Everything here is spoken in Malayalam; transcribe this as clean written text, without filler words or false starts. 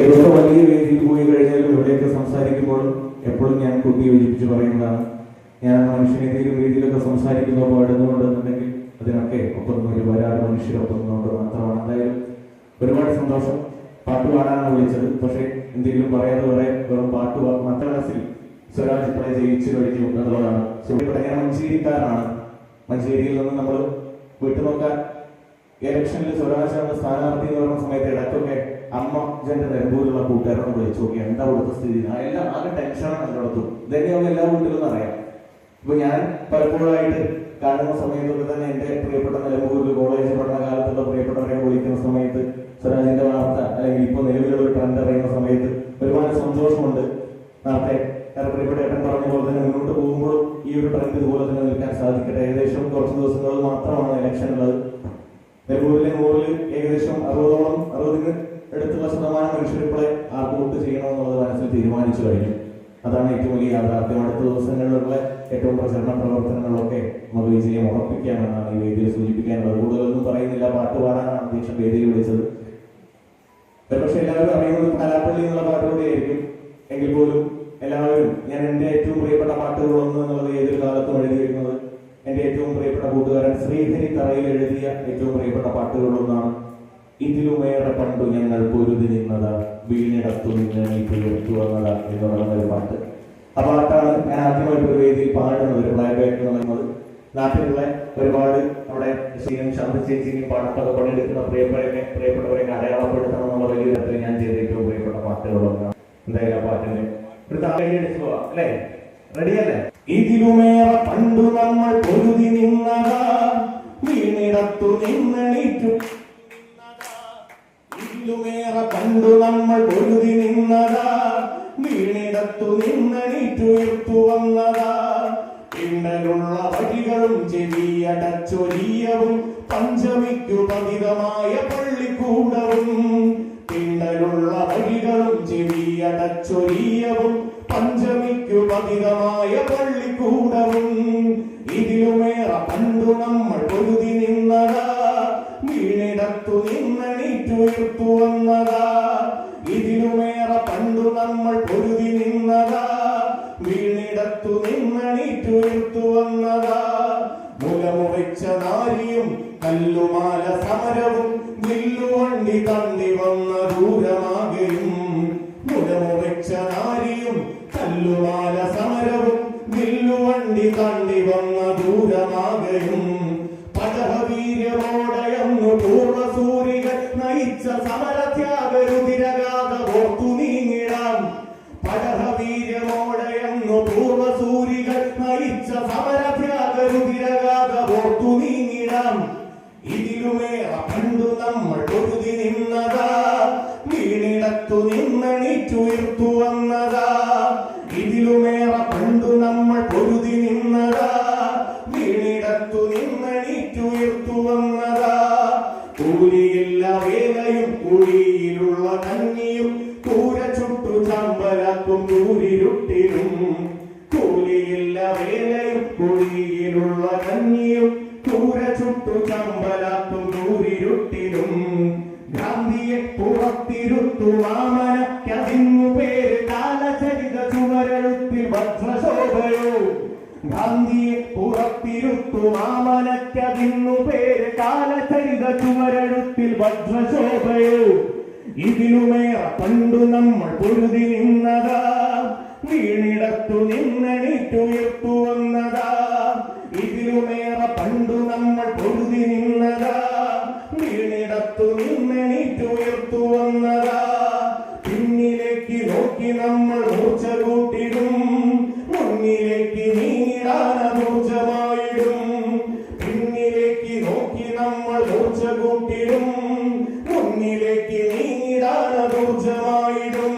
ഏതൊക്കെ വലിയ വേദിയിൽ പോയി കഴിഞ്ഞാലും ഇവിടെയൊക്കെ സംസാരിക്കുമ്പോഴും എപ്പോഴും ഞാൻ കൂട്ടി യോജിപ്പിച്ച് പറയുന്നതാണ്, ഞാൻ മനുഷ്യനെതിരും രീതിയിലൊക്കെ സംസാരിക്കുമ്പോൾ പാടുന്നുണ്ടെന്നുണ്ടെങ്കിൽ അതിനൊക്കെ ഒപ്പം ഒരുപാട് മനുഷ്യരൊപ്പം മാത്രമാണ്. എന്തായാലും ഒരുപാട് സന്തോഷം. പാട്ട് പാടാനാണ് വിളിച്ചത്, പക്ഷേ എന്തെങ്കിലും പറയാതെ വെറും പാട്ട് മറ്റേ ക്ലാസ്സിൽ സ്വരാജ് ഇപ്പോഴെ ജയിച്ചു കഴിഞ്ഞു എന്നുള്ളതാണ്. ഞാൻ മഞ്ചേരിക്കാരനാണ്. മഞ്ചേരിയിൽ നിന്ന് നമ്മൾ വിട്ടുനോക്കാൻ ഇലക്ഷനിൽ സ്വരാജാണ് സ്ഥാനാർത്ഥി എന്ന് പറയുന്ന സമയത്ത് ഇടയ്ക്കൊക്കെ അമ്മ ജന്റെ നിലമ്പൂരിലുള്ള കൂട്ടുകാരോട് വിളിച്ചു നോക്കി എന്താ ഇവിടുത്തെ സ്ഥിതി, എല്ലാം ആകെ ടെൻഷനാണ് എല്ലായിടത്തും. ഇതന്നെയാവും എല്ലാ വീട്ടിലും അറിയാം. ഇപ്പൊ ഞാൻ പലപ്പോഴായിട്ട് കാണുന്ന സമയത്തൊക്കെ തന്നെ എന്റെ പ്രിയപ്പെട്ട നിലമ്പൂരിൽ കോളേജ് പഠന കാലത്തുള്ള പ്രിയപ്പെട്ടവരെ വിളിക്കുന്ന സമയത്ത് സ്വരാജിന്റെ വാർത്ത അല്ലെങ്കിൽ ഇപ്പൊ നിലവിലുള്ള ഒരു ട്രെൻഡ് അറിയുന്ന സമയത്ത് ഒരുപാട് സന്തോഷമുണ്ട്. നേരത്തെ പ്രിയപ്പെട്ട ഏട്ടൻ പറഞ്ഞ പോലെ തന്നെ മുന്നോട്ട് പോകുമ്പോഴും ഈ ഒരു ട്രെൻഡ് ഇതുപോലെ തന്നെ നിൽക്കാൻ സാധിക്കട്ടെ. ഏകദേശം കുറച്ച് ദിവസങ്ങൾ മാത്രമാണ് ഇലക്ഷൻ ഉള്ളത്. നിലമ്പൂരിലെ 100-ൽ ഏകദേശം 60-ന് അടുത്തുള്ള ശതമാനം മനുഷ്യർ ഇപ്പോഴെ ആ വോട്ട് ചെയ്യണമെന്നുള്ളത് മനസ്സിൽ തീരുമാനിച്ചു കഴിഞ്ഞു. അതാണ് ഏറ്റവും വലിയ യാഥാർത്ഥ്യം. അടുത്ത ദിവസങ്ങളിലുള്ള ഏറ്റവും പ്രചരണ പ്രവർത്തനങ്ങളൊക്കെ നമുക്ക് വിജയം ഉറപ്പിക്കാമെന്നാണ് ഈ വേദിയിൽ സൂചിപ്പിക്കാനുള്ളത്. കൂടുതലൊന്നും പറയുന്നില്ല. പാട്ട് പാടാനാണ് അധ്യക്ഷൻ വേദിയിൽ വിളിച്ചത്. പക്ഷെ എല്ലാവരും അറിയുന്നത് പാലാപ്പള്ളി എന്നുള്ള പാട്ടുകൂടിയായിരിക്കും. എങ്കിൽ പോലും എല്ലാവരും ഞാൻ എൻ്റെ ഏറ്റവും പ്രിയപ്പെട്ട പാട്ടുകളൊന്നും എന്നുള്ളത് ഏതൊരു കാലത്തും എഴുതി വെക്കുന്നത് എൻ്റെ ഏറ്റവും പ്രിയപ്പെട്ട കൂട്ടുകാരൻ ശ്രീഹരി തറയിൽ എഴുതിയ ഏറ്റവും പ്രിയപ്പെട്ട പാട്ടുകളൊന്നാണ് ഇതിലുമേറെ പണ്ടു ഞങ്ങൾ പൊരുതി നിന്നതാ വീണിടത്തു നിന്ന് നീ തീർത്തു വന്നതാ എന്ന് പറയുന്ന ഒരു പാട്ട്. ആ പാട്ടാണ് ഞാൻ ആദ്യമായിട്ട് ഒരു വേദിയിൽ പാടുന്നത്, ഒരു പ്ലേബാക്ക് എന്ന് പറയുന്നത്. നാട്ടിലുള്ള ഒരുപാട് അവിടെ ശ്രീനും ശാന്ത ചേച്ചിയും പാട്ടൊക്കെ പണിയെടുക്കുന്ന പ്രിയപ്പെട്ടവരെ അടയാളപ്പെടുത്തണം എന്നുള്ള വലിയ തരത്തിൽ ഞാൻ ചെയ്ത ഏറ്റവും പ്രിയപ്പെട്ട പാട്ടുകളൊന്നാണ്. എന്തായാലും ആ പാട്ടിന്റെ ഒരു താഴെടുത്ത് പോവാം അല്ലേ? റെഡിയല്ലേ? ഇതിലുമേറെ പണ്ടു നമ്മൾ പൊരുതി നിന്നതാ വീണിടത്തു നിന്നെണീറ്റു, ഇതിലുമേറെ പണ്ടു നമ്മൾ പൊരുതി നിന്നതാ വീണിടത്തു നിന്നെണീറ്റുയർത്തു വന്നതാ പിന്നലുള്ള വഴികളും ചെവിയടച്ചൊരിയവും പഞ്ചമിക്കു പതിതമായ പള്ളിക്കൂടവും, പിന്നലുള്ള വഴികളും ചെവിയടച്ചൊരിയവും പഞ്ചമിക്കു പതിതമായ പള്ളിക്കൂടവും, ഇതിലുമേറെ പണ്ടു നമ്മൾ പൊരുതി നിന്നതാ വീണിടത്തു നിന്നെണീറ്റുയർത്തു വന്നതാ, ഇതിലുമേറെ പണ്ടു നമ്മൾ പൊരുതി നിന്നതാ വീണിടത്തു നിന്നെണീറ്റുയർത്തു വന്നതാ. മുലമുറിച്ച നാരിയും കല്ലുമാല സമരവും വില്ലുവണ്ടി തണ്ടി വന്ന ദൂരമാകെയും, മുലമുറിച്ച നാരിയും കല്ലുമാല സമരവും വില്ലുവണ്ടി തണ്ടി വന്ന ദൂരമാകെയും, പടഹവീര്യമോടയന്നു പൂർവസൂരികൾ നയിച്ച സമരത്യാഗരുതിരകാത ഓർത്തു നീങ്ങിടാം, പടഹവീര്യമോടയന്നു പൂർവസൂരികൾ നയിച്ച സമരത്യാഗരുതിരകാത ഓർത്തു നീങ്ങിടാം, ഇതിലുമേറെ പണ്ടു നമ്മൾ പൊരുതി നിന്നതാ വീണിടത്തു നിന്നെണീറ്റുയർത്തു വന്നതാ, ഇതിലുമേറെ പണ്ടു നമ്മൾ പൊരുതി നിന്നതാ വീണിടത്തു നിന്നെണീറ്റുയർത്തു വന്നതാ. കൂലിയില്ല വേലയും കുഴിയിലുള്ള കഞ്ഞിയും കൂര ചുട്ടു ചമ്പലാക്കും കൂരിരുട്ടിലും, കൂലിയില്ല വേലയും കുഴിയിലുള്ള കഞ്ഞിയും കൂര ചുട്ടു ചമ്പലാക്കും കൂരിരുട്ടിലും, ഗാന്ധിയെ പുറത്തിരുത്തു മാമനക്കതിന്നു പേര് കാലചരിത ചുവരെഴുത്തിൽ വജ്രശോഭയോ, ഗാന്ധിയെ പുറത്തിരുത്തു മാമനക്കതിന്നു പേര് കാലചരിത ചുവരെഴുത്തിൽ വജ്രശോഭയോ, ഇതിലുമേറെ പണ്ടു നമ്മൾ പൊരുതി നിന്നതാ വീണിടത്തു നിന്നെണീറ്റുയർത്തു വന്നതാ, ഇതിലുമേറെ പണ്ടു നമ്മൾ പൊരുതി നിന്നതാ വീണിടത്തു നിന്നെണീറ്റുയർത്തു വന്നതാ. പിന്നിലേക്ക് നോക്കി നമ്മൾ മൂർച്ച കൂട്ടിടും, മുന്നിലേക്ക് നീങ്ങിടാനൂർജമായിടും, പിന്നിലേക്ക് നോക്കി നമ്മൾ മൂർച്ച കൂട്ടിടും, മുന്നിലേക്ക് നീങ്ങിടാനൂർജമായിടും,